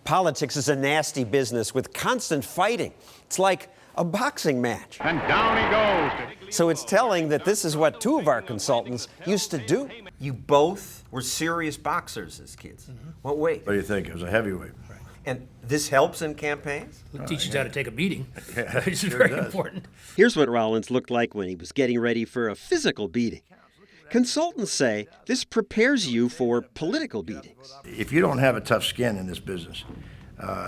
Politics is a nasty business with constant fighting. It's like a boxing match. And down he goes. So it's telling that this is what two of our consultants used to do. You both were serious boxers as kids. What weight? What do you think? It was a heavyweight. And this helps in campaigns? It teaches you how to take a beating, which is sure very does. important. Here's what Rollins looked like when he was getting ready for a physical beating. Consultants say this prepares you for political beatings. If you don't have a tough skin in this business,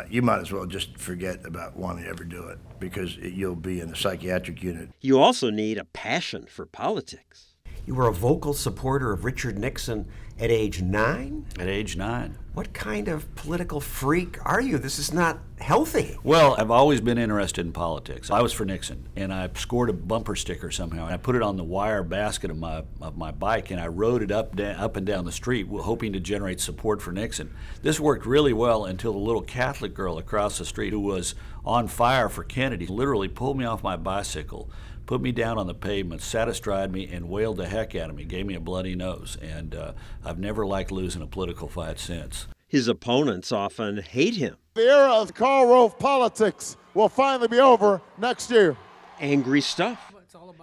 you might as well just forget about wanting to ever do it, because you'll be in the psychiatric unit. You also need a passion for politics. You were a vocal supporter of Richard Nixon at age 9? At age 9. What kind of political freak are you? This is not healthy. Well, I've always been interested in politics. I was for Nixon, and I scored a bumper sticker somehow, and I put it on the wire basket of my bike, and I rode it up and down the street, hoping to generate support for Nixon. This worked really well until the little Catholic girl across the street, who was on fire for Kennedy, literally pulled me off my bicycle, put me down on the pavement, sat astride me, and wailed the heck out of me, gave me a bloody nose. And I've never liked losing a political fight since. His opponents often hate him. The era of Karl Rove politics will finally be over next year. Angry stuff.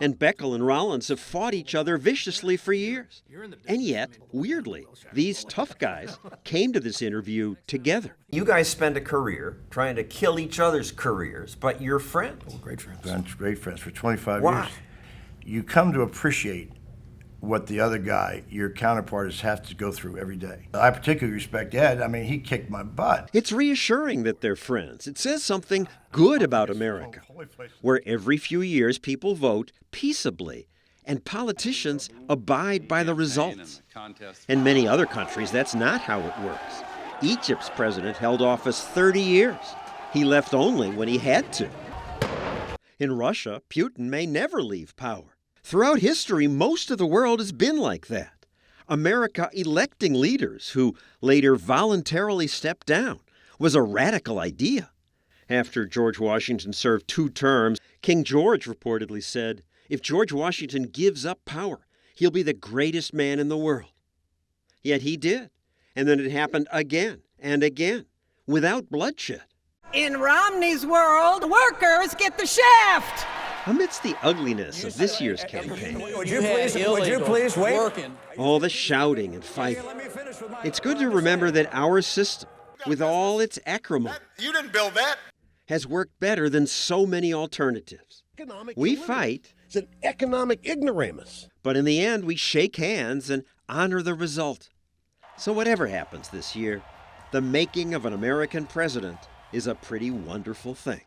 And Beckel and Rollins have fought each other viciously for years. And yet, weirdly, these tough guys came to this interview together. You guys spend a career trying to kill each other's careers, but you're friends. Great friends. Great friends for 25 Why? years. You come to appreciate what the other guy, your counterparts, have to go through every day. I particularly respect Ed. I mean, he kicked my butt. It's reassuring that they're friends. It says something good about America, where every few years people vote peaceably and politicians abide by the results. In many other countries, that's not how it works. Egypt's president held office 30 years. He left only when he had to. In Russia, Putin may never leave power. Throughout history, most of the world has been like that. America electing leaders who later voluntarily stepped down was a radical idea. After George Washington served 2 terms, King George reportedly said, "If George Washington gives up power, he'll be the greatest man in the world." Yet he did. And then it happened again and again, without bloodshed. In Romney's world, workers get the shaft. Amidst the ugliness of this year's campaign, Would you please wait? all the shouting and fighting, it's good to remember that our system, with all its acrimony, You didn't build that. has worked better than so many alternatives. We fight, It's an economic ignoramus. but in the end we shake hands and honor the result. So whatever happens this year, the making of an American president is a pretty wonderful thing.